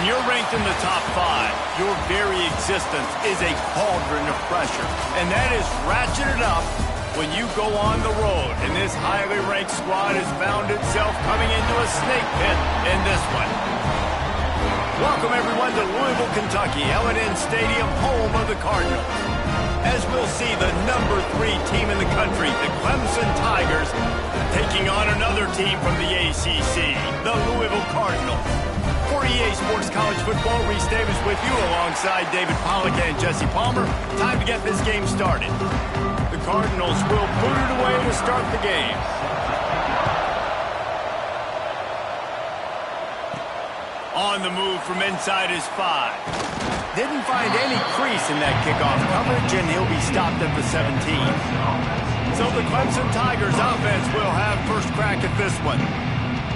When you're ranked in the top 5, your very existence is a cauldron of pressure. And that is ratcheted up when you go on the road. And this highly ranked squad has found itself coming into a snake pit in this one. Welcome, everyone, to Louisville, Kentucky, L&N Stadium, home of the Cardinals. As we'll see, the number 3 team in the country, the Clemson Tigers, taking on another team from the ACC, the Louisville Cardinals. For EA Sports College Football, Reese Davis with you alongside David Pollack and Jesse Palmer. Time to get this game started. The Cardinals will boot it away to start the game. On the move from inside his 5. Didn't find any crease in that kickoff coverage, and he'll be stopped at the 17. So the Clemson Tigers offense will have first crack at this one.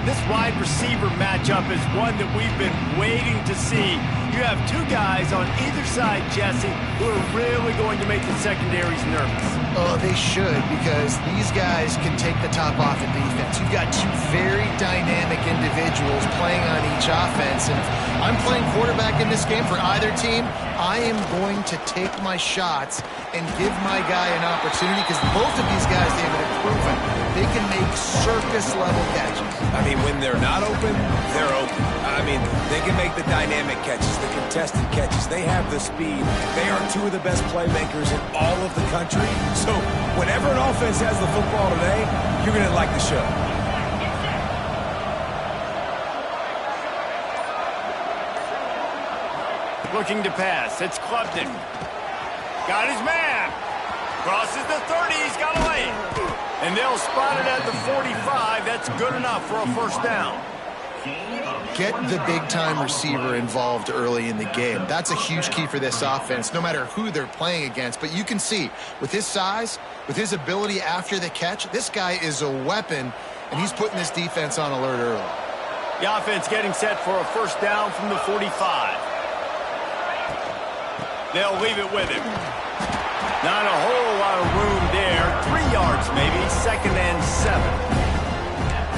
This wide receiver matchup is one that we've been waiting to see. You have 2 guys on either side, Jesse, who are really going to make the secondaries nervous. Oh, they should, because these guys can take the top off of defense. You've got 2 very dynamic individuals playing on each offense. And if I'm playing quarterback in this game for either team, I am going to take my shots and give my guy an opportunity, because both of these guys, David, have proven they can make circus-level catches. I mean, when they're not open, they're open. I mean, they can make the dynamic catches, the contested catches. They have the speed. They are 2 of the best playmakers in all of the country. So whenever an offense has the football today, you're going to like the show. Looking to pass. It's Clopton. Got his man. Crosses the 30. He's got a lane. And they'll spot it at the 45. That's good enough for a first down. Get the big-time receiver involved early in the game. That's a huge key for this offense, no matter who they're playing against. But you can see, with his size, with his ability after the catch, this guy is a weapon, and he's putting this defense on alert early. The offense getting set for a first down from the 45. They'll leave it with him. Not a whole lot of room there. 3 yards maybe, 2nd and 7.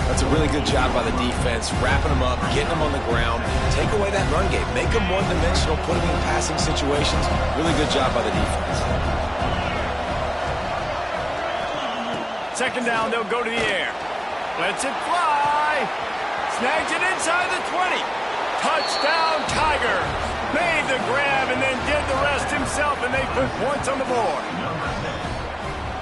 That's a really good job by the defense, wrapping them up, getting them on the ground, take away that run game, make them one-dimensional, put them in passing situations. Really good job by the defense. 2nd down, they'll go to the air. Lets it fly. Snags it inside the 20. Touchdown, Tigers. Made the grab and then did the rest himself, and they put points on the board.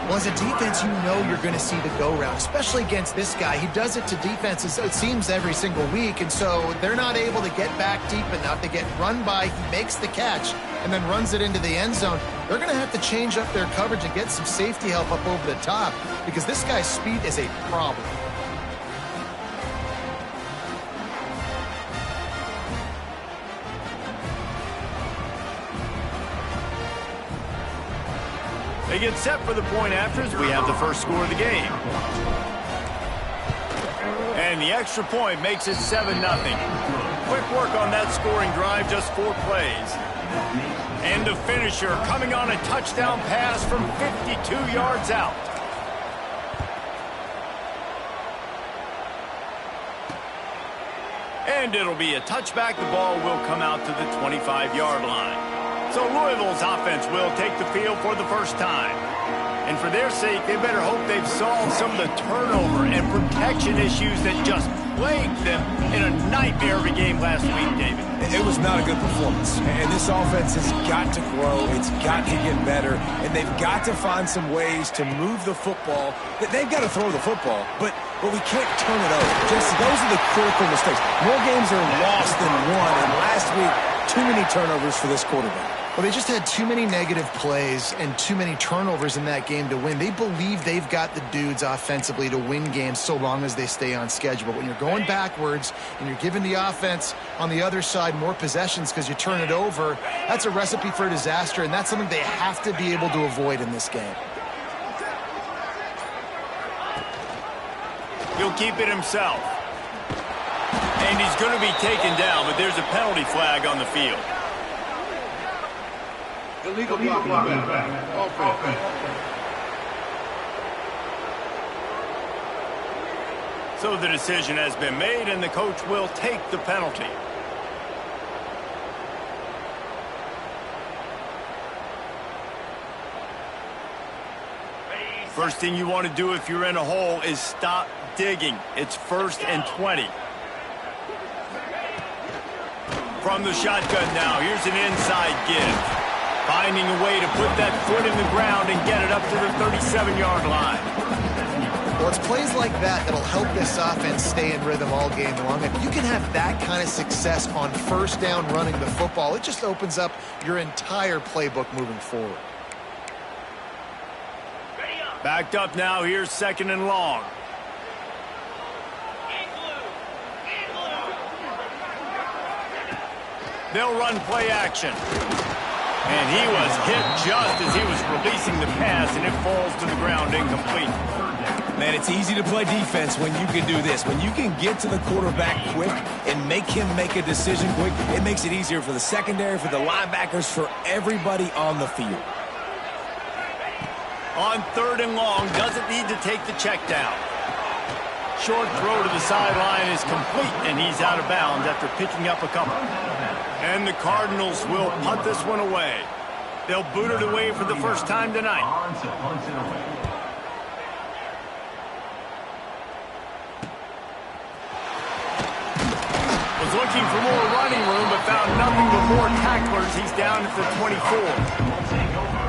Well, as a defense, you know you're going to see the go-round, especially against this guy. He does it to defenses, it seems, every single week, and so they're not able to get back deep enough. They get run by, he makes the catch, and then runs it into the end zone. They're going to have to change up their coverage and get some safety help up over the top, because this guy's speed is a problem. They get set for the point afters. We have the first score of the game. And the extra point makes it 7-0. Quick work on that scoring drive, just 4 plays. And the finisher coming on a touchdown pass from 52 yards out. And it'll be a touchback. The ball will come out to the 25-yard line. So Louisville's offense will take the field for the first time. And for their sake, they better hope they've solved some of the turnover and protection issues that just plagued them in a nightmare of a game last week, David. It was not a good performance. And this offense has got to grow. It's got to get better. And they've got to find some ways to move the football. They've got to throw the football, but we can't turn it over. Just those are the critical mistakes. More games are lost than won. And last week, too many turnovers for this quarterback. Well, they just had too many negative plays and too many turnovers in that game to win. They believe they've got the dudes offensively to win games so long as they stay on schedule. But when you're going backwards and you're giving the offense on the other side more possessions because you turn it over, that's a recipe for disaster, and that's something they have to be able to avoid in this game. He'll keep it himself. And he's going to be taken down, but there's a penalty flag on the field. Illegal blocking offense. So the decision has been made, and the coach will take the penalty. First thing you want to do if you're in a hole is stop digging. It's 1st and 20. From the shotgun now, here's an inside give. Finding a way to put that foot in the ground and get it up to the 37-yard line. Well, it's plays like that that'll help this offense stay in rhythm all game long. If you can have that kind of success on first down running the football, it just opens up your entire playbook moving forward. Backed up now, here's 2nd and long. They'll run play action. And he was hit just as he was releasing the pass, and it falls to the ground incomplete. Man, it's easy to play defense when you can do this. When you can get to the quarterback quick and make him make a decision quick, it makes it easier for the secondary, for the linebackers, for everybody on the field. On 3rd and long, doesn't need to take the check down. Short throw to the sideline is complete, and he's out of bounds after picking up a couple. And the Cardinals will punt this one away. They'll boot it away for the first time tonight. Was looking for more running room, but found nothing but more tacklers. He's down at the 24.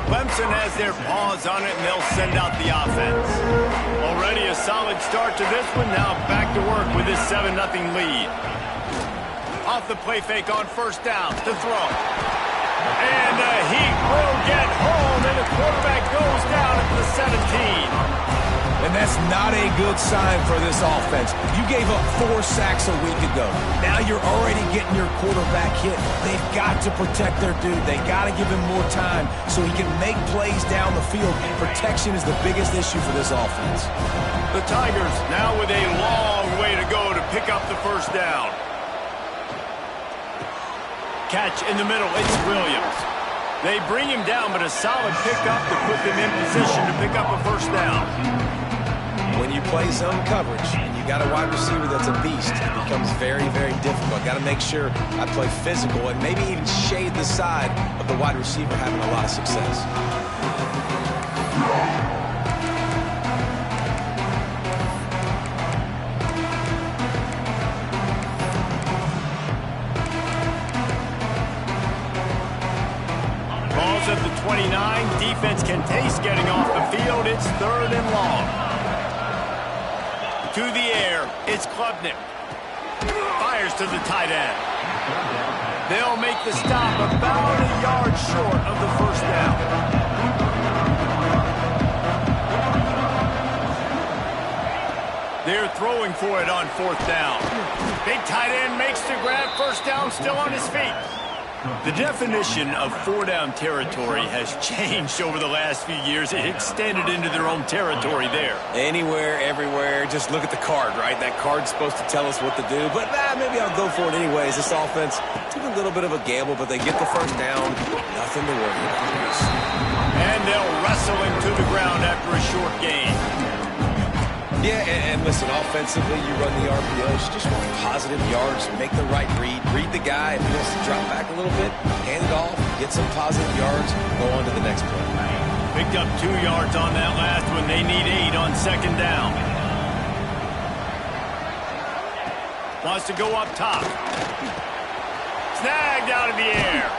Clemson has their paws on it, and they'll send out the offense. Already a solid start to this one. Now back to work with this 7-0 lead. Off the play fake on 1st down to throw. And he will get home, and the quarterback goes down at the 17. And that's not a good sign for this offense. You gave up 4 sacks a week ago. Now you're already getting your quarterback hit. They've got to protect their dude. They got to give him more time so he can make plays down the field. Protection is the biggest issue for this offense. The Tigers now with a long way to go to pick up the 1st down. Catch in the middle, it's Williams. They bring him down, but a solid pickup to put them in position to pick up a 1st down. When you play zone coverage and you got a wide receiver that's a beast, it becomes very, very difficult. Got to make sure I play physical and maybe even shade the side of the wide receiver having a lot of success. Balls at the 29. Defense can taste getting off the field. It's 3rd and long. To the air, it's Klubnik. Fires to the tight end. They'll make the stop about a yard short of the 1st down. They're throwing for it on 4th down. Big tight end makes the grab. 1st down, still on his feet. The definition of 4-down territory has changed over the last few years. It extended into their own territory there. Anywhere, everywhere, just look at the card, right? That card's supposed to tell us what to do, but maybe I'll go for it anyways. This offense took a little bit of a gamble, but they get the 1st down. Nothing to worry about. And they'll wrestle him to the ground after a short gain. Yeah, and listen, offensively, you run the RPOs, just want positive yards, make the right read the guy. If he wants to drop back a little bit, hand it off, get some positive yards, go on to the next play. Picked up 2 yards on that last one. They need 8 on 2nd down. Wants to go up top. Snagged out of the air.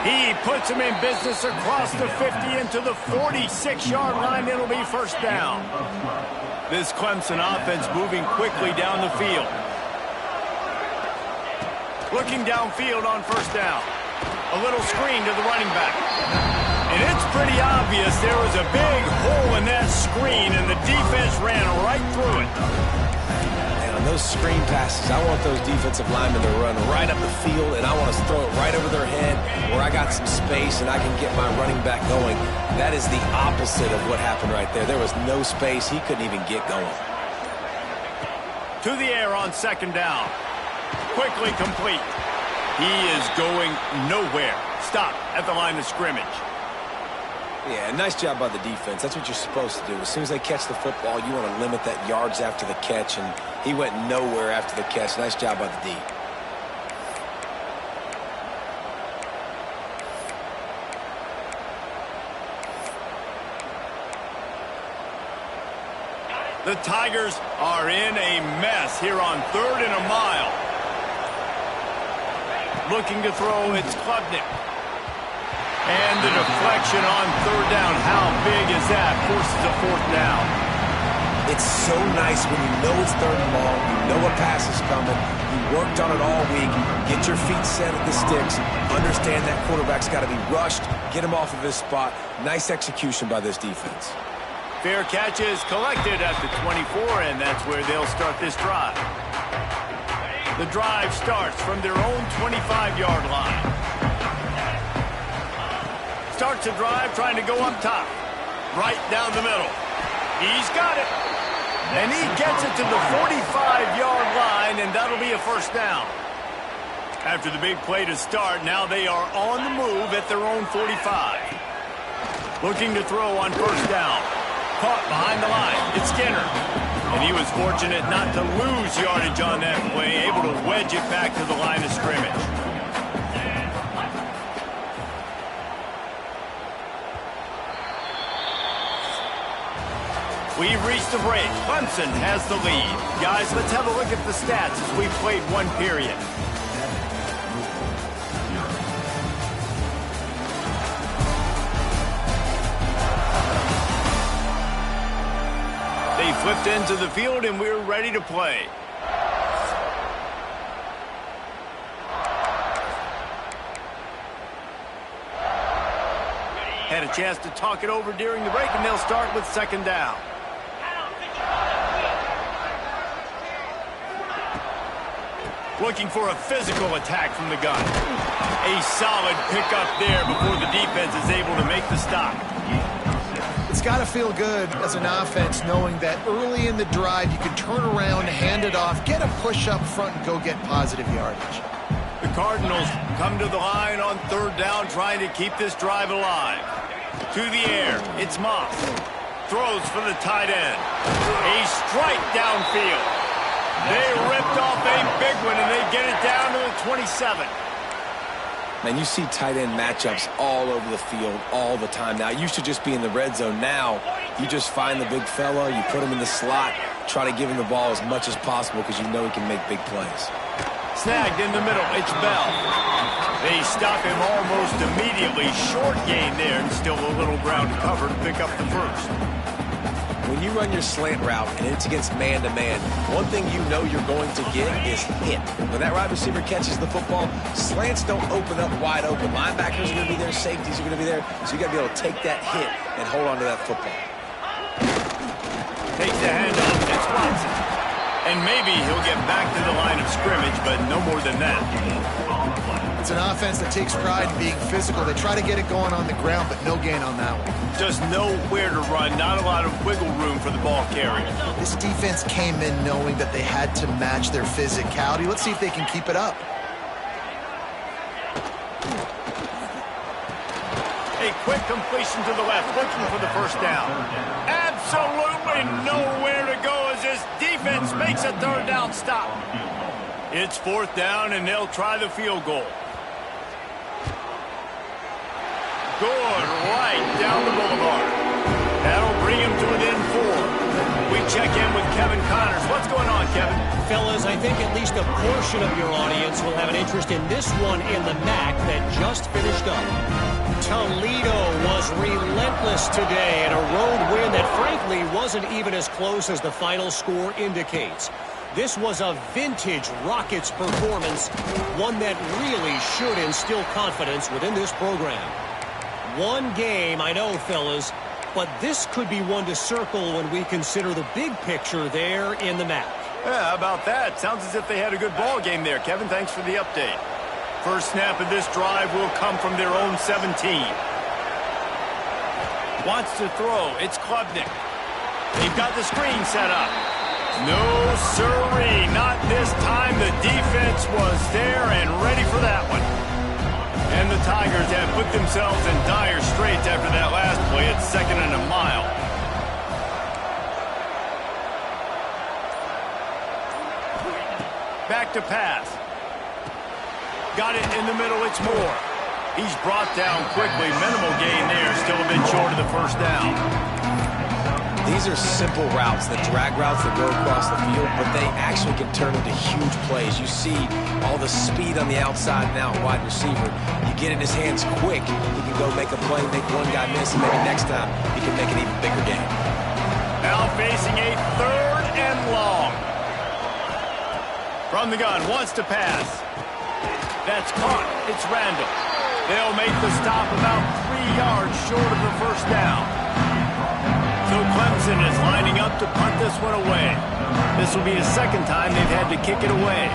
He puts him in business across the 50 into the 46-yard line. It'll be 1st down. This Clemson offense moving quickly down the field. Looking downfield on 1st down. A little screen to the running back. And it's pretty obvious there was a big hole in that screen, and the defense ran right through it. And on those screen passes, I want those defensive linemen to run right up the field, and I want to throw it right over their head where I got some space and I can get my running back going. That is the opposite of what happened right there. There was no space. He couldn't even get going. To the air on 2nd down. Quickly complete. He is going nowhere. Stop at the line of scrimmage. Yeah, nice job by the defense. That's what you're supposed to do. As soon as they catch the football, you want to limit that yards after the catch, and he went nowhere after the catch. Nice job by the D. The Tigers are in a mess here on 3rd and a mile. Looking to throw, it's Klubnik. And the deflection on 3rd down. How big is that? Forces a 4th down. It's so nice when you know it's 3rd and long, you know a pass is coming, you worked on it all week, get your feet set at the sticks, understand that quarterback's got to be rushed, get him off of his spot. Nice execution by this defense. Fair catch is collected at the 24, and that's where they'll start this drive. The drive starts from their own 25-yard line. Starts the drive trying to go up top. Right down the middle. He's got it. And he gets it to the 45-yard line, and that'll be a 1st down. After the big play to start, now they are on the move at their own 45. Looking to throw on 1st down. Caught behind the line. It's Skinner. And he was fortunate not to lose yardage on that play, able to wedge it back to the line of scrimmage. We've reached the break. Clemson has the lead. Guys, let's have a look at the stats as we've played 1 period. They flipped into the field, and we're ready to play. Had a chance to talk it over during the break, and they'll start with 2nd down. Looking for a physical attack from the gun. A solid pickup there before the defense is able to make the stop. It's got to feel good as an offense knowing that early in the drive you can turn around, hand it off, get a push up front, and go get positive yardage. The Cardinals come to the line on 3rd down, trying to keep this drive alive. To the air, it's Moss. Throws for the tight end. A strike downfield. They ripped off a big one, and they get it down to the 27. Man, you see tight end matchups all over the field all the time now. It used to just be in the red zone. Now, you just find the big fella, you put him in the slot, try to give him the ball as much as possible because you know he can make big plays. Snagged in the middle, it's Bell. They stop him almost immediately. Short gain there, and still a little ground to cover to pick up the 1st. When you run your slant route and it's against man-to-man, one thing you know you're going to get is hit. When that wide receiver catches the football, slants don't open up wide open. Linebackers are going to be there, safeties are going to be there, so you got to be able to take that hit and hold on to that football. Takes the handoff, it's Watson. And maybe he'll get back to the line of scrimmage, but no more than that. It's an offense that takes pride in being physical. They try to get it going on the ground, but no gain on that one. Just nowhere to run, not a lot of wiggle room for the ball carrier. This defense came in knowing that they had to match their physicality. Let's see if they can keep it up. A quick completion to the left, looking for the 1st down. Absolutely nowhere to go as this defense makes a 3rd down stop. It's 4th down, and they'll try the field goal. Good, right down the boulevard. That'll bring him to within 4. We check in with Kevin Connors. What's going on, Kevin? Fellas, I think at least a portion of your audience will have an interest in this one in the MAC that just finished up. Toledo was relentless today in a road win that frankly wasn't even as close as the final score indicates. This was a vintage Rockets performance, one that really should instill confidence within this program. One game, I know, fellas, but this could be one to circle when we consider the big picture there in the MAC. Yeah, how about that? Sounds as if they had a good ball game there. Kevin, thanks for the update. First snap of this drive will come from their own 17. Wants to throw. It's Klubnik. They've got the screen set up. No, sirree, not this time. The defense was there and ready for that one. And the Tigers have put themselves in dire straits after that last play. It's 2nd and a mile. Back to pass. Got it in the middle, it's Moore. He's brought down quickly. Minimal gain there, still a bit short of the 1st down. These are simple routes, the drag routes that go across the field, but they actually can turn into huge plays. You see all the speed on the outside now, wide receiver. You get in his hands quick, he can go make a play, make one guy miss, and maybe next time he can make an even bigger game. Now facing a 3rd and long. From the gun, wants to pass. That's caught. It's Randall. They'll make the stop about 3 yards short of the first down. So Clemson is lining up to punt this one away. This will be the 2nd time they've had to kick it away.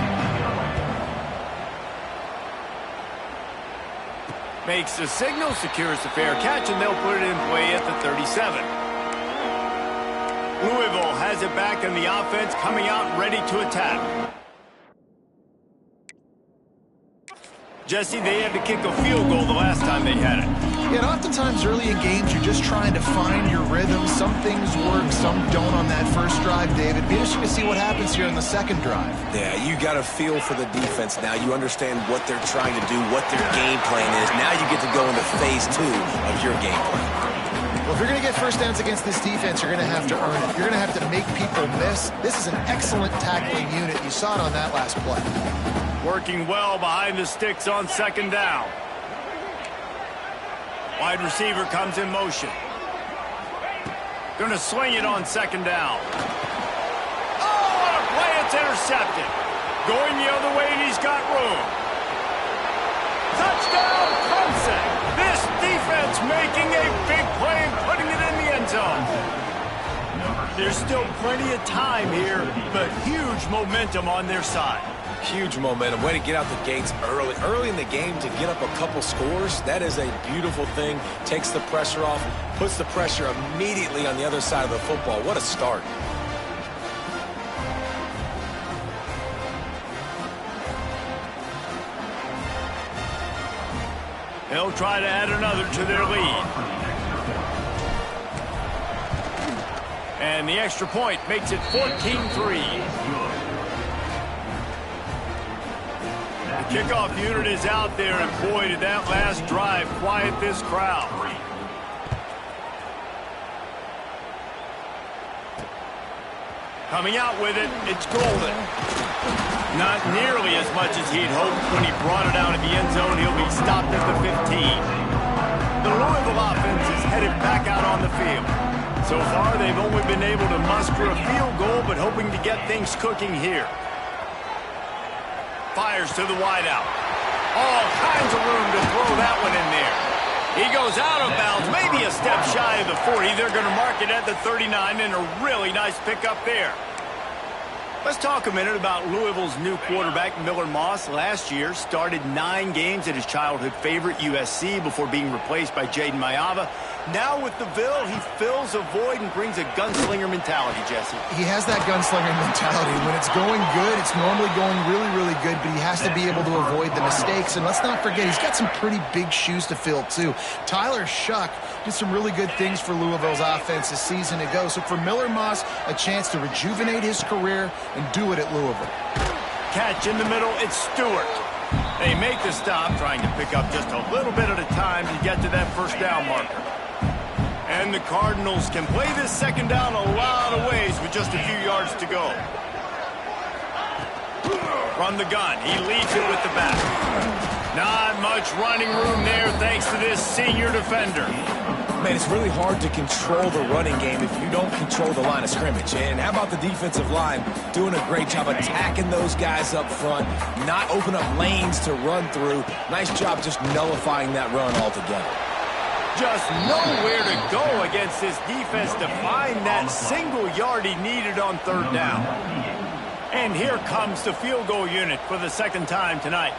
Makes the signal, secures the fair catch, and they'll put it in play at the 37. Louisville has it back in the offense, coming out ready to attack. Jesse, they had to kick a field goal the last time they had it. Yeah, and oftentimes early in games, you're just trying to find your rhythm. Some things work, some don't on that first drive, David. Be interesting to see what happens here in the 2nd drive. Yeah, you got a feel for the defense now. You understand what they're trying to do, what their game plan is. Now you get to go into phase 2 of your game plan. Well, if you're going to get first downs against this defense, you're going to have to earn it. You're going to have to make people miss. This is an excellent tackling unit. You saw it on that last play. Working well behind the sticks on 2nd down. Wide receiver comes in motion. Going to swing it on 2nd down. Oh, what a play. It's intercepted. Going the other way, and he's got room. Touchdown, Clemson. This defense making a big play and putting it in the end zone. There's still plenty of time here, but huge momentum on their side. Huge momentum. Way to get out the gates early. Early in the game to get up a couple scores, that is a beautiful thing. Takes the pressure off, puts the pressure immediately on the other side of the football. What a start. They'll try to add another to their lead. And the extra point makes it 14-3. The kickoff unit is out there, and boy, did that last drive quiet this crowd. Coming out with it, it's Golden. Not nearly as much as he'd hoped when he brought it out of the end zone. He'll be stopped at the 15. The Louisville offense is headed back out on the field. So far, they've only been able to muster a field goal, but hoping to get things cooking here. Fires to the wideout. All kinds of room to throw that one in there. He goes out of bounds, maybe a step shy of the 40. They're going to mark it at the 39, and a really nice pickup there. Let's talk a minute about Louisville's new quarterback, Miller Moss. Last year, started 9 games at his childhood favorite, USC, before being replaced by Jaden Mayava. Now with the Ville, he fills a void and brings a gunslinger mentality, Jesse. He has that gunslinger mentality. When it's going good, it's normally going really, really good, but he has to be able to avoid the mistakes. And let's not forget, he's got some pretty big shoes to fill, too. Tyler Shuck did some really good things for Louisville's offense this season ago. So for Miller Moss, a chance to rejuvenate his career and do it at Louisville. Catch in the middle, it's Stewart. They make the stop, trying to pick up just a little bit at a time to get to that first down marker. And the Cardinals can play this 2nd down a lot of ways with just a few yards to go. From the gun, he leads it with the back. Not much running room there thanks to this senior defender. Man, it's really hard to control the running game if you don't control the line of scrimmage. And how about the defensive line doing a great job attacking those guys up front, not open up lanes to run through. Nice job just nullifying that run altogether. Just nowhere to go against this defense to find that single yard he needed on 3rd down. And here comes the field goal unit for the 2nd time tonight.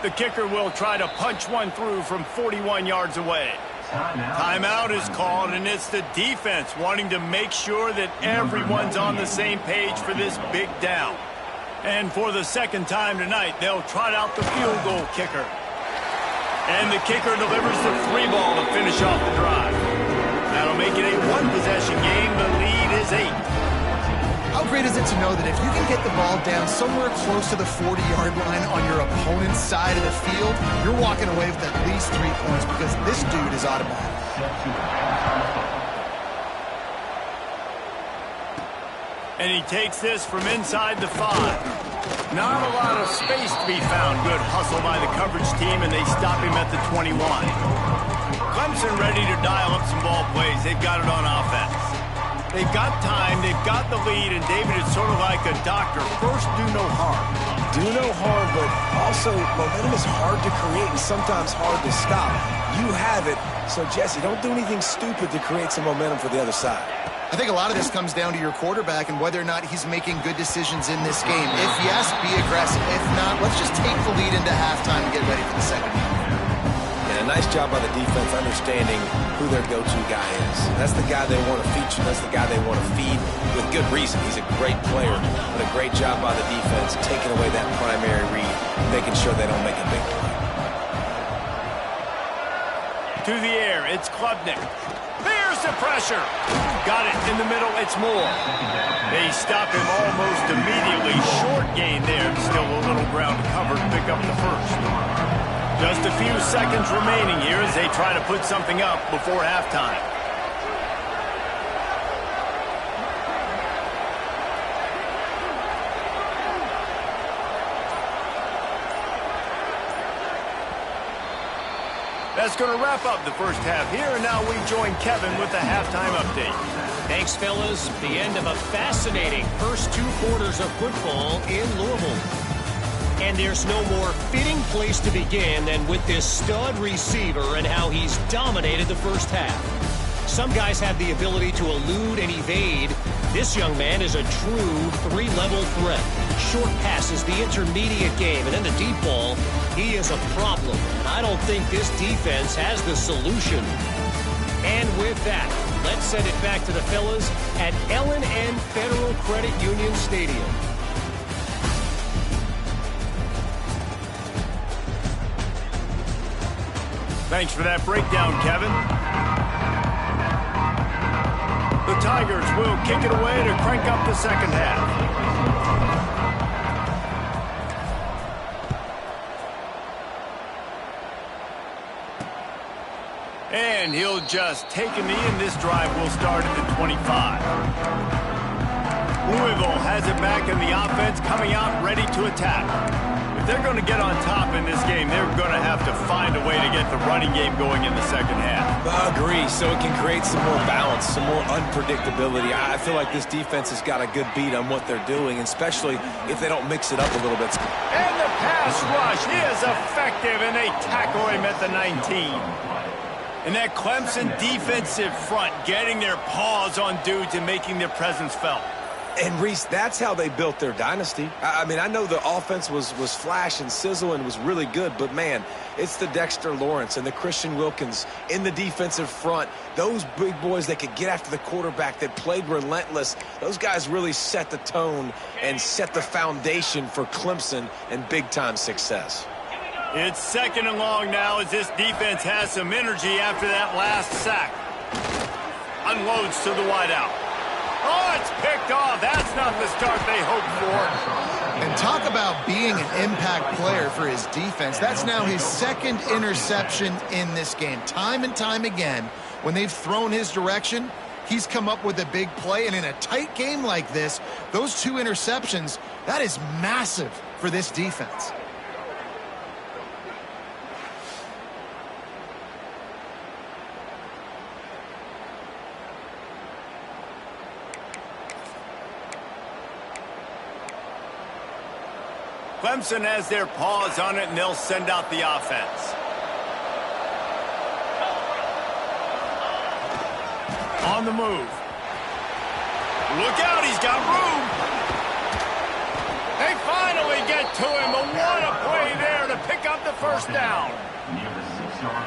The kicker will try to punch one through from 41 yards away. Timeout is called, and it's the defense wanting to make sure that everyone's on the same page for this big down. And for the 2nd time tonight, they'll trot out the field goal kicker. And the kicker delivers the 3 ball to finish off the drive. That'll make it a 1-possession game. The lead is 8. How great is it to know that if you can get the ball down somewhere close to the 40-yard line on your opponent's side of the field, you're walking away with at least 3 points because this dude is automatic. And he takes this from inside the 5. Not a lot of space to be found. Good hustle by the coverage team, and they stop him at the 21. Clemson ready to dial up some ball plays. They've got it on offense. They've got time, they've got the lead, and David, it's sort of like a doctor. First, do no harm. Do no harm, but also momentum is hard to create and sometimes hard to stop. You have it, so Jesse, don't do anything stupid to create some momentum for the other side. I think a lot of this comes down to your quarterback and whether or not he's making good decisions in this game. If yes, be aggressive. If not, let's just take the lead into halftime and get ready for the second half. And a nice job by the defense understanding who their go-to guy is. That's the guy they want to feature. That's the guy they want to feed with good reason. He's a great player, but a great job by the defense taking away that primary read, making sure they don't make a big play. To the air, it's Klubnik. There's the pressure. Got it in the middle, it's Moore. They stop him almost immediately. Short gain there. Still a little ground to cover to pick up the first. Just a few seconds remaining here as they try to put something up before halftime. That's going to wrap up the first half here, and now we join Kevin with the halftime update. Thanks, fellas. The end of a fascinating first 2 quarters of football in Louisville. And there's no more fitting place to begin than with this stud receiver and how he's dominated the first half. Some guys have the ability to elude and evade. This young man is a true 3-level threat. Short passes, the intermediate game, and then the deep ball. He is a problem, and I don't think this defense has the solution. And with that, let's send it back to the fellas at L&N Federal Credit Union Stadium. Thanks for that breakdown, Kevin. The Tigers will kick it away to crank up the second half. And he'll just take a knee, and this drive will start at the 25. Louisville has it back in the offense, coming out ready to attack. If they're going to get on top in this game, they're going to have to find a way to get the running game going in the second half. I agree, so it can create some more balance, some more unpredictability. I feel like this defense has got a good beat on what they're doing, especially if they don't mix it up a little bit. And the pass rush is effective, and they tackle him at the 19. And that Clemson defensive front getting their paws on dudes and making their presence felt. And, Reese, that's how they built their dynasty. I mean, I know the offense was flash and sizzle and was really good, but, man, it's the Dexter Lawrence and the Christian Wilkins in the defensive front. Those big boys that could get after the quarterback, that played relentless, those guys really set the tone and set the foundation for Clemson and big-time success. It's second and long now as this defense has some energy after that last sack. Unloads to the wideout. Oh, it's picked off. That's not the start they hoped for. And talk about being an impact player for his defense. That's now his second interception in this game. Time and time again, when they've thrown his direction, he's come up with a big play. And in a tight game like this, those 2 interceptions, that is massive for this defense. Clemson has their paws on it, and they'll send out the offense. On the move. Look out, he's got room. They finally get to him. What a play there to pick up the first down.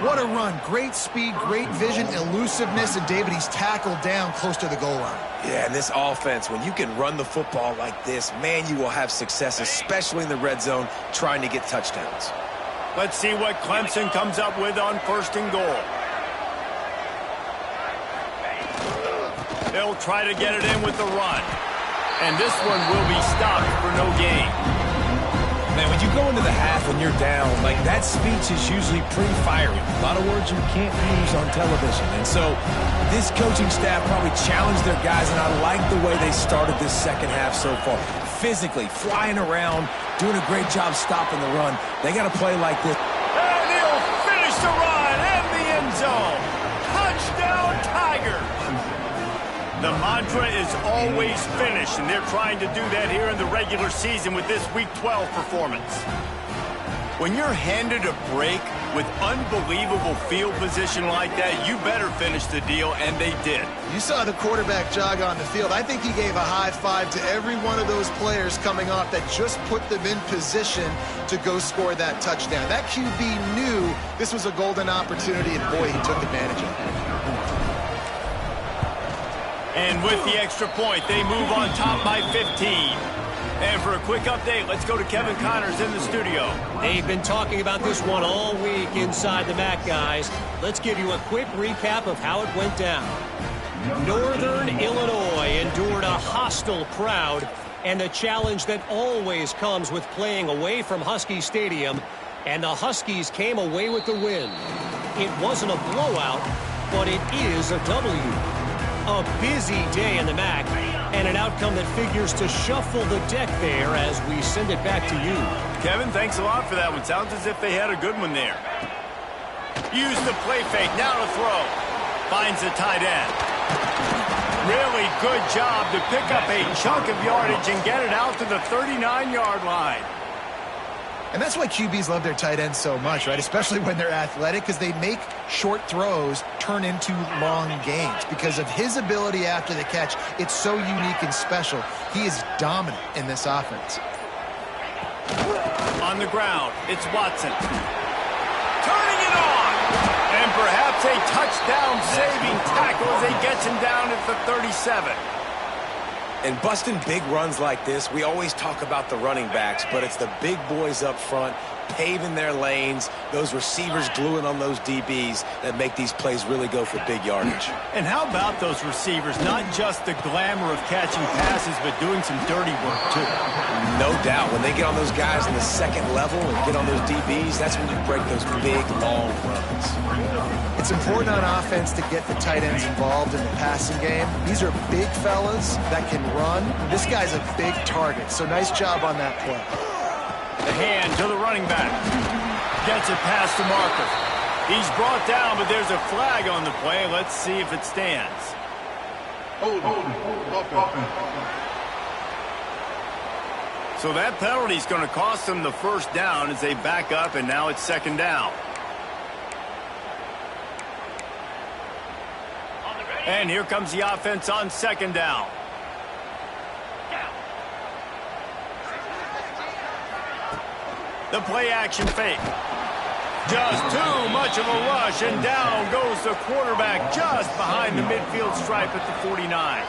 What a run. Great speed, great vision, elusiveness, and David, he's tackled down close to the goal line. Yeah, and this offense, when you can run the football like this, man, you will have success, especially in the red zone, trying to get touchdowns. Let's see what Clemson comes up with on first and goal. They'll try to get it in with the run. And this one will be stopped for no gain. Man, when you go into the half and you're down, like that speech is usually pretty fiery. A lot of words you can't use on television. And so this coaching staff probably challenged their guys, and I like the way they started this second half so far. Physically, flying around, doing a great job stopping the run. They got to play like this. And he'll finish the run and the end zone. Touchdown, Tigers. The mantra is always finish, and they're trying to do that here in the regular season with this Week 12 performance. When you're handed a break with unbelievable field position like that, you better finish the deal, and they did. You saw the quarterback jog on the field. I think he gave a high five to every one of those players coming off that just put them in position to go score that touchdown. That QB knew this was a golden opportunity, and boy, he took advantage of it. And with the extra point, they move on top by 15. And for a quick update, let's go to Kevin Connors in the studio. They've been talking about this one all week inside the MAC, guys. Let's give you a quick recap of how it went down. Northern Illinois endured a hostile crowd and the challenge that always comes with playing away from Husky Stadium, and the Huskies came away with the win. It wasn't a blowout, but it is a W. A busy day in the MAC, and an outcome that figures to shuffle the deck there as we send it back to you. Kevin, thanks a lot for that one. Sounds as if they had a good one there. Use the play fake, now to throw. Finds the tight end. Really good job to pick up a chunk of yardage and get it out to the 39-yard line. And that's why QBs love their tight ends so much, right? Especially when they're athletic, because they make short throws turn into long gains. Because of his ability after the catch, it's so unique and special. He is dominant in this offense. On the ground, it's Watson. Turning it on! And perhaps a touchdown-saving tackle as he gets him down at the 37. And busting big runs like this, we always talk about the running backs, but it's the big boys up front, paving their lanes, those receivers gluing on those DBs that make these plays really go for big yardage. And how about those receivers? Not just the glamour of catching passes, but doing some dirty work, too. No doubt. When they get on those guys in the second level and get on those DBs, that's when you break those big, long runs. It's important on offense to get the tight ends involved in the passing game. These are big fellas that can run. This guy's a big target, so nice job on that play. The hand to the running back. Gets it past the marker. He's brought down, but there's a flag on the play. Let's see if it stands. Hold. So that penalty is going to cost them the first down as they back up, and now it's second down. And here comes the offense on second down. The play action fake. Just too much of a rush, and down goes the quarterback just behind the midfield stripe at the 49.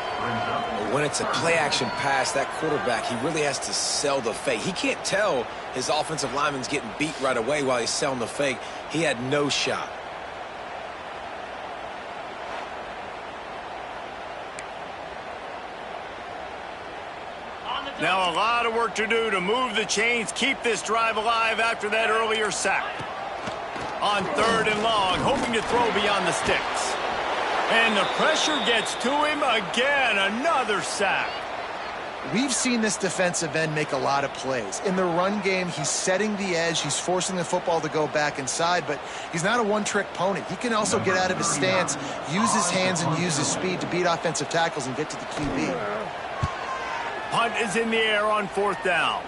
When it's a play action pass, that quarterback, he really has to sell the fake. He can't tell his offensive lineman's getting beat right away while he's selling the fake. He had no shot. Now a lot of work to do to move the chains, keep this drive alive after that earlier sack. On third and long, hoping to throw beyond the sticks. And the pressure gets to him again, another sack. We've seen this defensive end make a lot of plays. In the run game, he's setting the edge, he's forcing the football to go back inside, but he's not a one-trick pony. He can also get out of his stance, use his hands, and use his speed to beat offensive tackles and get to the QB. Punt is in the air on fourth down.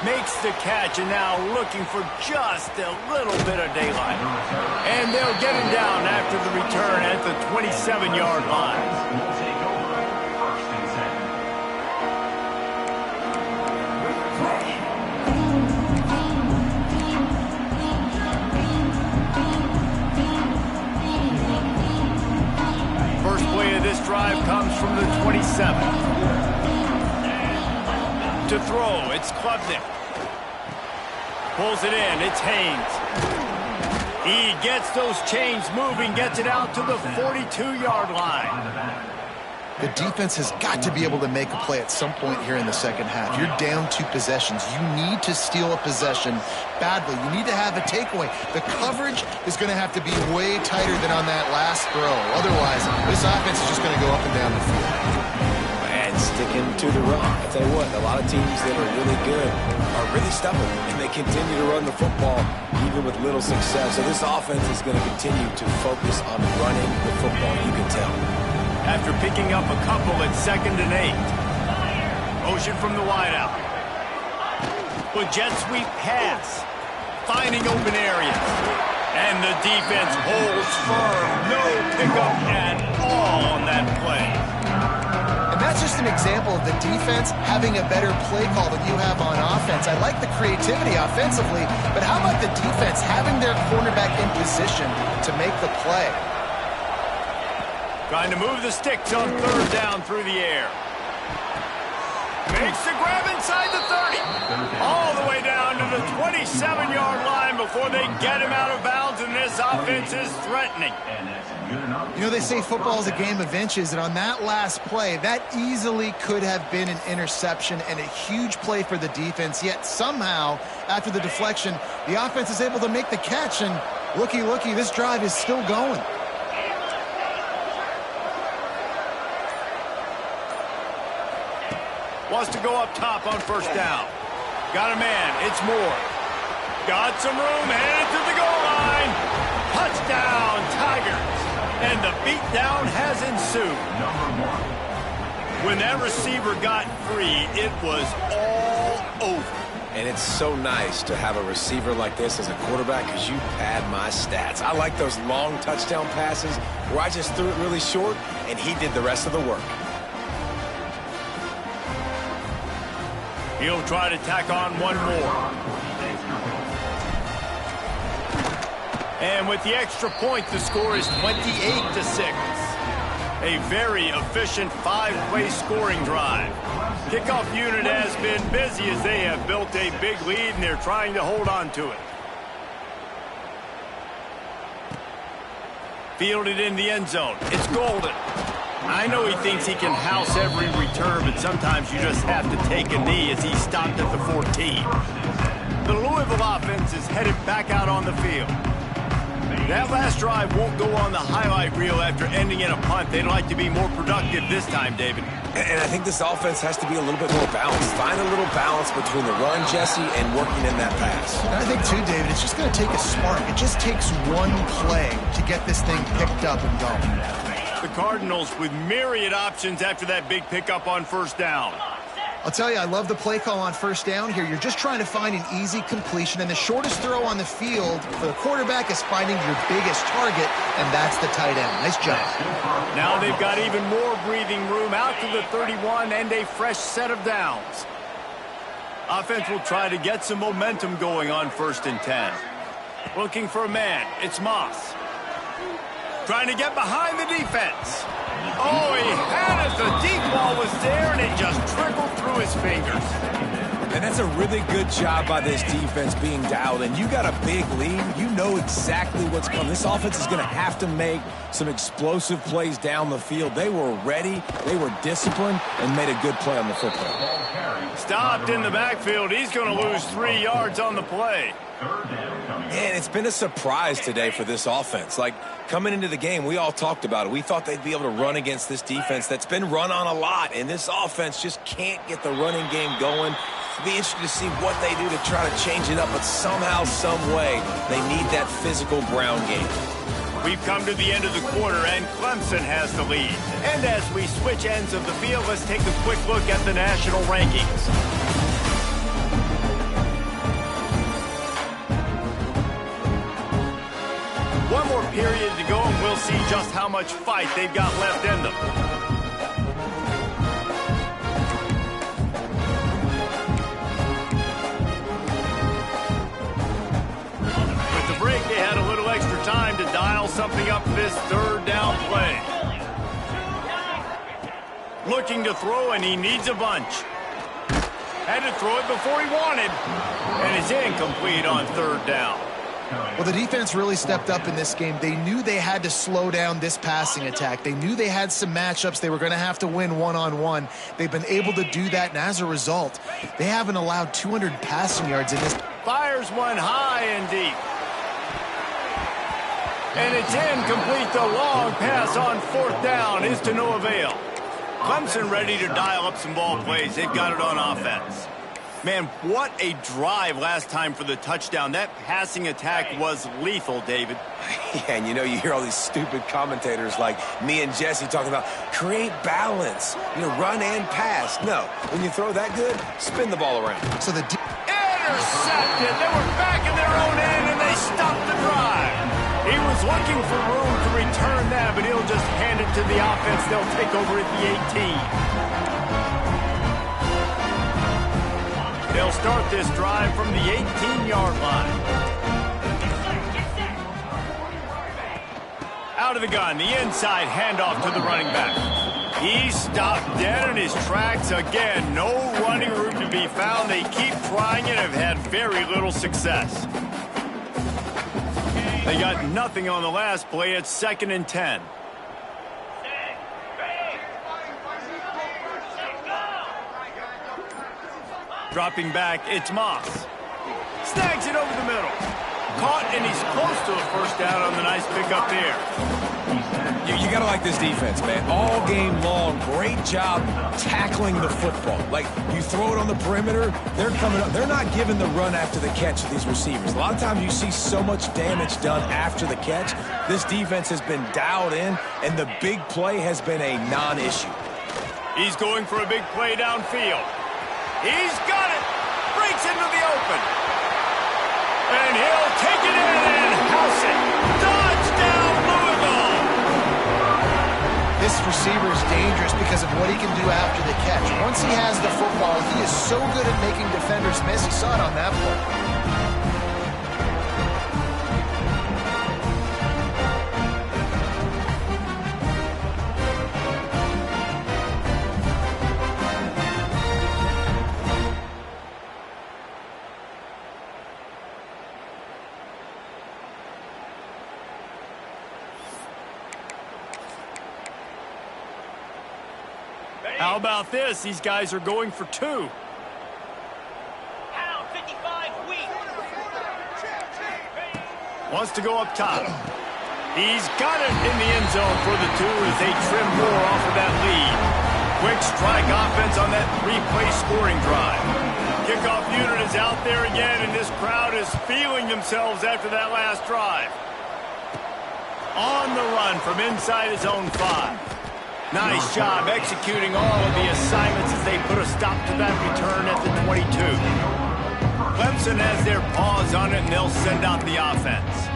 Makes the catch, and now looking for just a little bit of daylight. And they'll get him down after the return at the 27-yard line. First play of this drive comes from the 27. To throw, it's Klubnik. Pulls it in, it's Haynes. He gets those chains moving, gets it out to the 42-yard line. The defense has got to be able to make a play at some point here in the second half. You're down 2 possessions. You need to steal a possession badly. You need to have a takeaway. The coverage is going to have to be way tighter than on that last throw. Otherwise, this offense is just going to go up and down the field. And sticking to the run. I tell you what, a lot of teams that are really good are really stubborn, and they continue to run the football even with little success. So this offense is going to continue to focus on running the football, you can tell. After picking up a couple at 2nd and 8. Motion from the wideout. With jet sweep pass. Finding open areas. And the defense holds firm. No pickup at all on that play. And that's just an example of the defense having a better play call than you have on offense. I like the creativity offensively, but how about the defense having their cornerback in position to make the play? Trying to move the sticks on 3rd down through the air. Makes the grab inside the 30. All the way down to the 27-yard line before they get him out of bounds, and this offense is threatening. You know, they say football is a game of inches, and on that last play, that easily could have been an interception and a huge play for the defense, yet somehow, after the deflection, the offense is able to make the catch, and looky, this drive is still going. Wants to go up top on 1st down. Got a man. It's Moore. Got some room. Headed to the goal line. Touchdown, Tigers. And the beatdown has ensued. When that receiver got free, it was all over. And it's so nice to have a receiver like this as a quarterback because you pad my stats. I like those long touchdown passes where I just threw it really short and he did the rest of the work. He'll try to tack on one more. And with the extra point, the score is 28-6. A very efficient 5-play scoring drive. Kickoff unit has been busy as they have built a big lead, and they're trying to hold on to it. Fielded in the end zone. It's Golden. I know he thinks he can house every return, but sometimes you just have to take a knee as he stopped at the 14. The Louisville offense is headed back out on the field. That last drive won't go on the highlight reel after ending in a punt. They'd like to be more productive this time, David. And I think this offense has to be a little bit more balanced. Find a little balance between the run, Jesse, and working in that pass. And I think, too, David, it's just going to take a spark. It just takes one play to get this thing picked up and going. The Cardinals with myriad options after that big pickup on 1st down. I'll tell you, I love the play call on 1st down here. You're just trying to find an easy completion, and the shortest throw on the field for the quarterback is finding your biggest target, and that's the tight end. Nice job. Now they've got even more breathing room out to the 31 and a fresh set of downs. Offense will try to get some momentum going on 1st and 10. Looking for a man. It's Moss. Trying to get behind the defense. Oh, he had it. The deep ball was there, and it just trickled through his fingers. And that's a really good job by this defense being dialed in. You got a big lead. You know exactly what's coming. This offense is going to have to make some explosive plays down the field. They were ready, they were disciplined, and made a good play on the football. Stopped in the backfield. He's going to lose 3 yards on the play. And it's been a surprise today for this offense. Like, coming into the game, we all talked about it. We thought they'd be able to run against this defense that's been run on a lot, and this offense just can't get the running game going. It'll be interesting to see what they do to try to change it up, but somehow, some way, they need that physical ground game. We've come to the end of the quarter, and Clemson has the lead. And as we switch ends of the field, let's take a quick look at the national rankings. One more period to go, and we'll see just how much fight they've got left in them. With the break, they had a little extra time to dial something up this 3rd down play. Looking to throw, and he needs a bunch. Had to throw it before he wanted, and it's incomplete on 3rd down. Well, the defense really stepped up in this game. They knew they had to slow down this passing attack. They knew they had some matchups they were going to have to win one-on-one. They've been able to do that, and as a result, they haven't allowed 200 passing yards in this. Fires one high and deep. And it's incomplete. The long pass on 4th down is to no avail. Clemson ready to dial up some ball plays. They've got it on offense. Man, what a drive last time for the touchdown. That passing attack was lethal, David. Yeah, and you hear all these stupid commentators like me and Jesse talking about create balance, run and pass. No, when you throw that good, spin the ball around. So the intercepted. They were back in their own end, and they stopped the drive. He was looking for room to return that, but he'll just hand it to the offense. They'll take over at the 18. They'll start this drive from the 18-yard line. Out of the gun, the inside handoff to the running back. He stopped dead in his tracks again. No running room to be found. They keep trying it and have had very little success. They got nothing on the last play. It's 2nd and 10. Dropping back, it's Moss. Snags it over the middle. Caught, and he's close to a first down on the nice pickup there. You got to like this defense, man. All game long, great job tackling the football. Like, you throw it on the perimeter, they're coming up. They're not giving the run after the catch to these receivers. A lot of times you see so much damage done after the catch. This defense has been dialed in, and the big play has been a non-issue. He's going for a big play downfield. He's got it. Breaks into the open. And he'll take it in and house it. Touchdown, Louisville. This receiver is dangerous because of what he can do after the catch. Once he has the football, he is so good at making defenders miss. You saw it on that play. How about this? These guys are going for 2. Wants to go up top. He's got it in the end zone for the 2 as they trim more off of that lead. Quick strike offense on that 3-play scoring drive. Kickoff unit is out there again, and this crowd is feeling themselves after that last drive. On the run from inside his own 5. Nice job executing all of the assignments as they put a stop to that return at the 22. Clemson has their paws on it, and they'll send out the offense.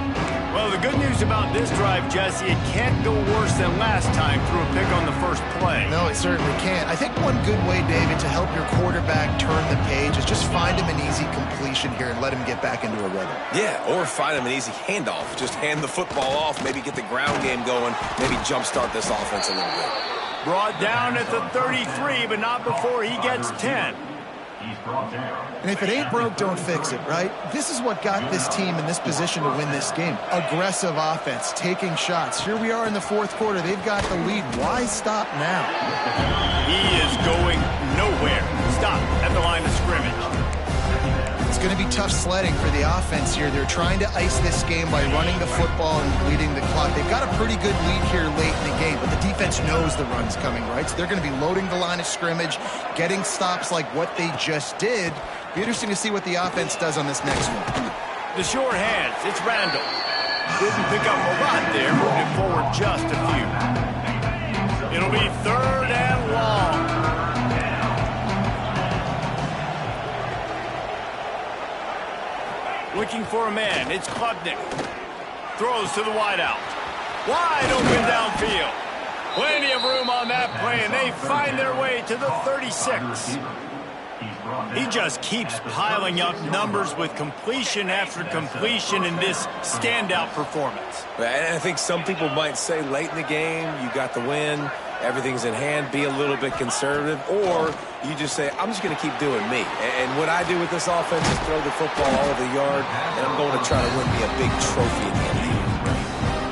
Well, the good news about this drive, Jesse, it can't go worse than last time through a pick on the first play. No, it certainly can't. I think one good way, David, to help your quarterback turn the page is just find him an easy completion here and let him get back into a rhythm. Yeah, or find him an easy handoff. Just hand the football off, maybe get the ground game going, maybe jumpstart this offense a little bit. Brought down at the 33, but not before he gets 10. And if it ain't broke, don't fix it, right? This is what got this team in this position to win this game. Aggressive offense, taking shots. Here we are in the 4th quarter. They've got the lead. Why stop now? He is going nowhere. Stop at the line of scrimmage. It's going to be tough sledding for the offense here. They're trying to ice this game by running the football and bleeding the clock. They've got a pretty good lead here late in the game, but the defense knows the run's coming, right? So they're going to be loading the line of scrimmage, getting stops like what they just did. Be interesting to see what the offense does on this next one. The short hands, it's Randall. Didn't pick up a lot there, moving forward just a few. It'll be 3rd and long. Looking for a man, it's Klubnik. Throws to the wideout. Wide open downfield. Plenty of room on that play, and they find their way to the 36. He just keeps piling up numbers with completion after completion in this standout performance. And I think some people might say late in the game, you got the win, everything's in hand, be a little bit conservative, or you just say, I'm just going to keep doing me. And what I do with this offense is throw the football all over the yard, and I'm going to try to win me a big trophy at the end of the year.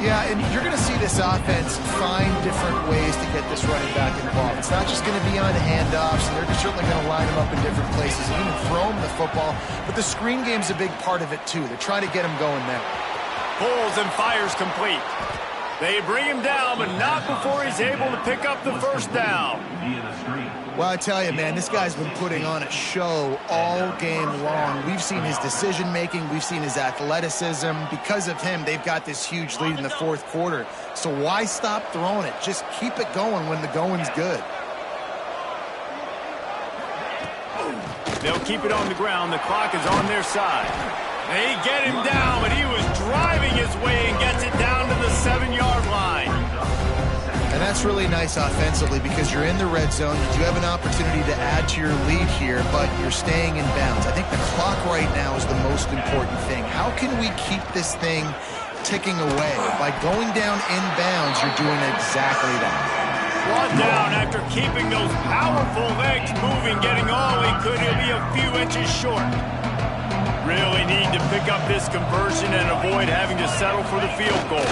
Yeah, and you're going to see this offense find different ways to get this running back involved. It's not just going to be on handoffs, and they're certainly going to line him up in different places and even throw him the football. But the screen game's a big part of it, too. They're trying to get him going there. Pulls and fires complete. They bring him down, but not before he's able to pick up the first down. Well, I tell you, man, this guy's been putting on a show all game long. We've seen his decision-making. We've seen his athleticism. Because of him, they've got this huge lead in the fourth quarter. So why stop throwing it? Just keep it going when the going's good. They'll keep it on the ground. The clock is on their side. They get him down, but he was driving his way and gets it down to the 7-yard line. And that's really nice offensively because you're in the red zone. You do have an opportunity to add to your lead here, but you're staying in bounds. I think the clock right now is the most important thing. How can we keep this thing ticking away? By going down in bounds, you're doing exactly that. Brought down after keeping those powerful legs moving, getting all he could. He'll be a few inches short. Really need to pick up this conversion and avoid having to settle for the field goal.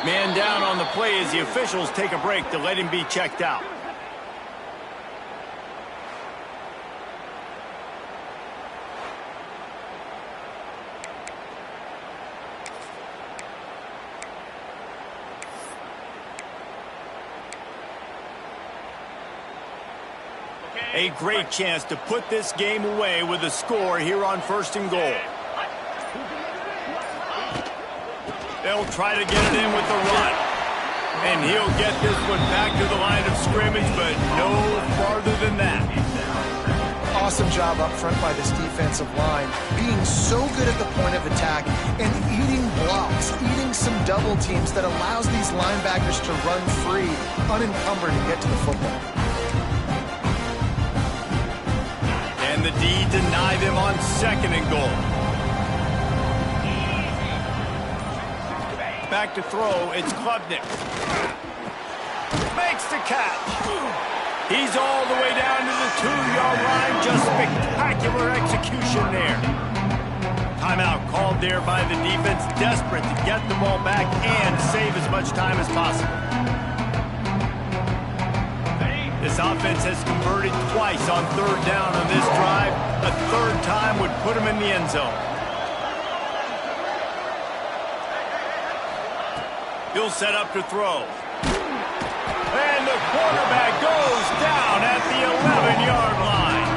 Man down on the play as the officials take a break to let him be checked out. A great chance to put this game away with a score here on 1st and goal. They'll try to get it in with the run. And he'll get this one back to the line of scrimmage, but no farther than that. Awesome job up front by this defensive line, being so good at the point of attack and eating blocks, eating some double teams that allows these linebackers to run free, unencumbered, and get to the football. And the D deny them on 2nd and goal. Back to throw, it's Klubnik. Makes the catch. He's all the way down to the 2-yard line. Just spectacular execution there. Timeout called there by the defense, desperate to get the ball back and save as much time as possible. This offense has converted twice on 3rd down on this drive. A 3rd time would put him in the end zone. He'll set up to throw. And the quarterback goes down at the 11-yard line.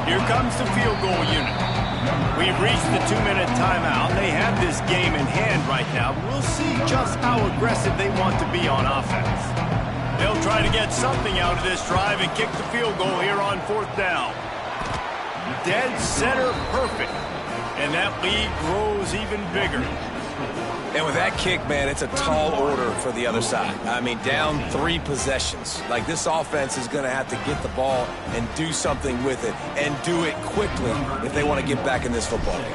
Here comes the field goal unit. We've reached the 2-minute timeout. They have this game in hand right now. We'll see just how aggressive they want to be on offense. They'll try to get something out of this drive and kick the field goal here on 4th down. Dead center perfect. And that lead grows even bigger. And with that kick, man, it's a tall order for the other side. I mean, down 3 possessions. Like, this offense is going to have to get the ball and do something with it, and do it quickly if they want to get back in this football game.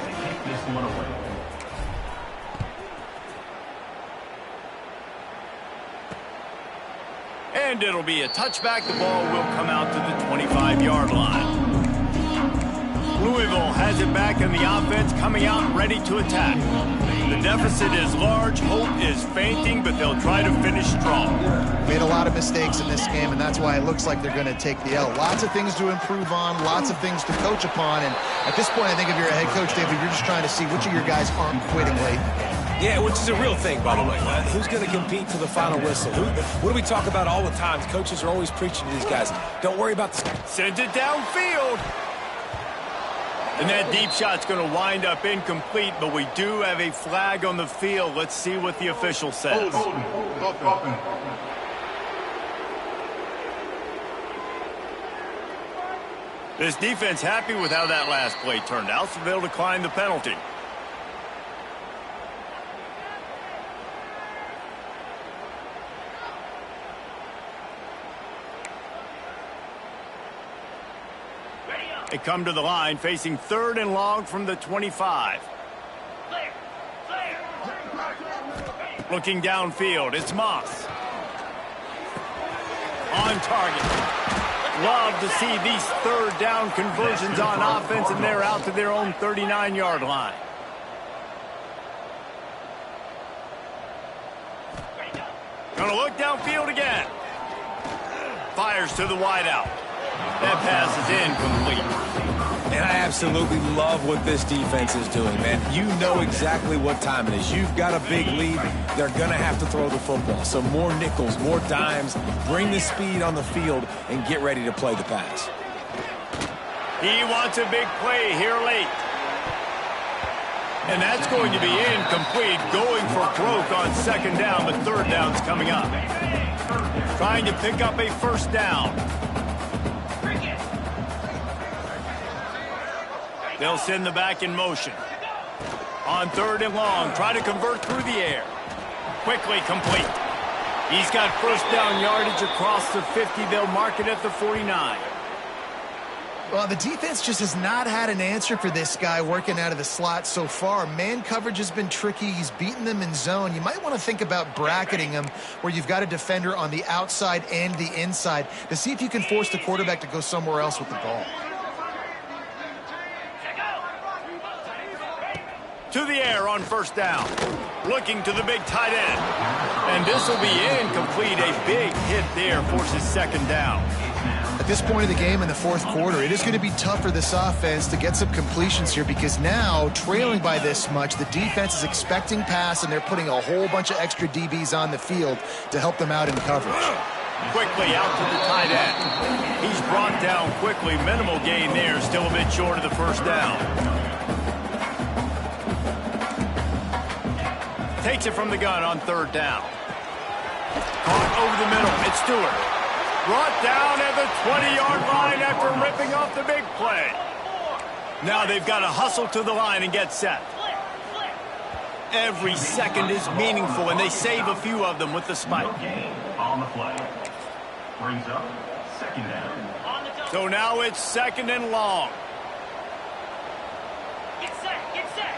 And it'll be a touchback. The ball will come out to the 25-yard line. Louisville has it back, and the offense coming out ready to attack. The deficit is large, hope is fainting, but they'll try to finish strong. Made a lot of mistakes in this game, and that's why it looks like they're going to take the L. Lots of things to improve on, lots of things to coach upon, and at this point, I think if you're a head coach, David, you're just trying to see which of your guys aren't quitting late. Yeah, which is a real thing, by the way. Who's going to compete to the final whistle? What do we talk about all the time? Coaches are always preaching to these guys. Don't worry about this. Sends it downfield. And that deep shot's going to wind up incomplete, but we do have a flag on the field. Let's see what the official says. This defense happy with how that last play turned out, so they'll decline the penalty. They come to the line, facing 3rd and long from the 25. Looking downfield, it's Moss. on target. Love to see these third down conversions on offense, and they're out to their own 39-yard line. Gonna look downfield again. Fires to the wideout. That pass is incomplete. And I absolutely love what this defense is doing, man. You know exactly what time it is. You've got a big lead. They're going to have to throw the football. So more nickels, more dimes, bring the speed on the field, and get ready to play the pass. He wants a big play here late. And that's going to be incomplete, going for broke on second down, but third down's coming up. Trying to pick up a first down. They'll send the back in motion. On third and long, try to convert through the air. Quickly complete. He's got first down yardage across the 50. They'll mark it at the 49. Well, the defense just has not had an answer for this guy working out of the slot so far. Man coverage has been tricky. He's beaten them in zone. You might want to think about bracketing him where you've got a defender on the outside and the inside to see if you can force the quarterback to go somewhere else with the ball. To the air on first down. Looking to the big tight end. And this will be incomplete. A big hit there forces second down. At this point of the game in the fourth quarter, it is going to be tough for this offense to get some completions here because now, trailing by this much, the defense is expecting pass, and they're putting a whole bunch of extra DBs on the field to help them out in coverage. Quickly out to the tight end. He's brought down quickly. Minimal gain there. Still a bit short of the first down. Takes it from the gun on third down. Caught over the middle. It's Stewart. Brought down at the 20-yard line after ripping off the big play. Now they've got to hustle to the line and get set. Every second is meaningful, and they save a few of them with the spike. On the play. Brings up second down. So now it's second and long. Get set, get set.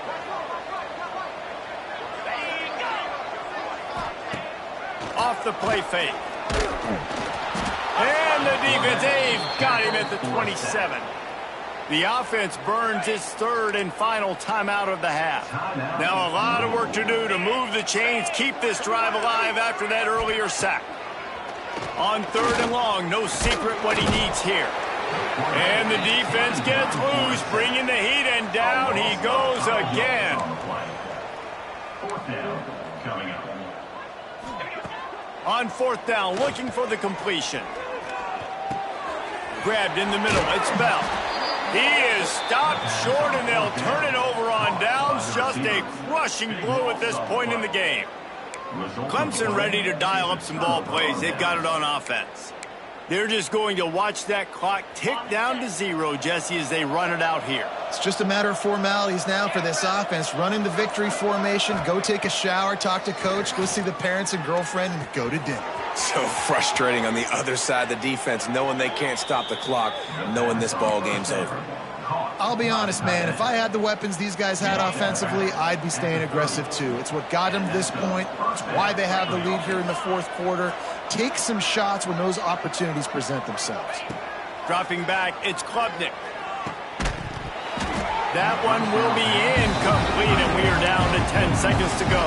Off the play fake. And the defense, they've got him at the 27. The offense burns its third and final timeout of the half. Now a lot of work to do to move the chains, keep this drive alive after that earlier sack. On third and long, no secret what he needs here. And the defense gets loose, bringing the heat, and down he goes again. Fourth down coming up. On fourth down, looking for the completion. Grabbed in the middle, it's Bell. He is stopped short, and they'll turn it over on downs. Just a crushing blow at this point in the game. Clemson ready to dial up some ball plays. They've got it on offense. They're just going to watch that clock tick down to 0, Jesse, as they run it out here. It's just a matter of formalities now for this offense. Running the victory formation, go take a shower, talk to coach, go see the parents and girlfriend, and go to dinner. So frustrating on the other side of the defense, knowing they can't stop the clock, knowing this ball game's over. I'll be honest, man. If I had the weapons these guys had offensively, I'd be staying aggressive too. It's what got them to this point. It's why they have the lead here in the fourth quarter. Take some shots when those opportunities present themselves. Dropping back, it's Klubnik. That one will be incomplete, and we are down to 10 seconds to go.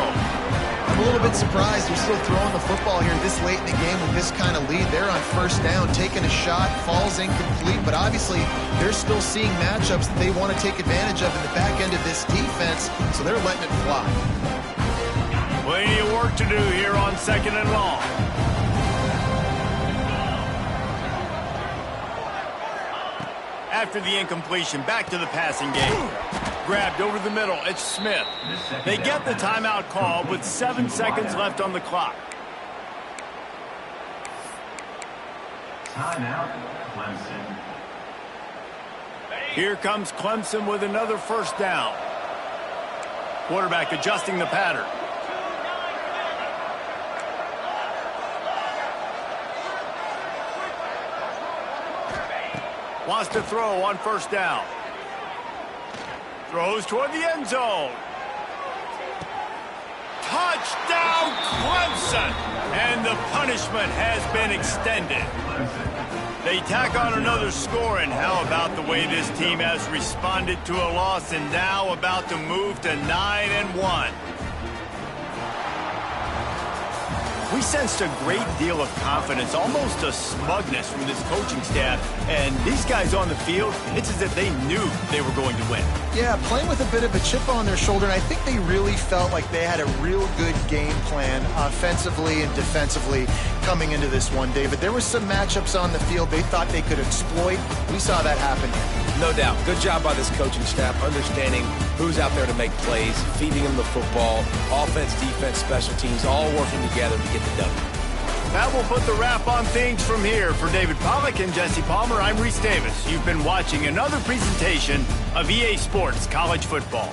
I'm a little bit surprised they're still throwing the football here this late in the game with this kind of lead. They're on first down, taking a shot, falls incomplete, but obviously they're still seeing matchups that they want to take advantage of in the back end of this defense, so they're letting it fly. Plenty of work to do here on second and long. After the incompletion, back to the passing game. Grabbed over the middle, it's Smith. They get the timeout call with 7 seconds left on the clock. Timeout, Clemson. Here comes Clemson with another first down. Quarterback adjusting the pattern. Wants to throw on first down. Throws toward the end zone. Touchdown, Clemson! And the punishment has been extended. They tack on another score, and how about the way this team has responded to a loss and now about to move to 9-1. We sensed a great deal of confidence, almost a smugness from this coaching staff. And these guys on the field, it's as if they knew they were going to win. Yeah, playing with a bit of a chip on their shoulder, and I think they really felt like they had a real good game plan offensively and defensively coming into this one, David. There were some matchups on the field they thought they could exploit. We saw that happen here. No doubt. Good job by this coaching staff, understanding who's out there to make plays, feeding them the football, offense, defense, special teams, all working together to get the W. That will put the wrap on things from here. For David Pollack and Jesse Palmer, I'm Reese Davis. You've been watching another presentation of EA Sports College Football.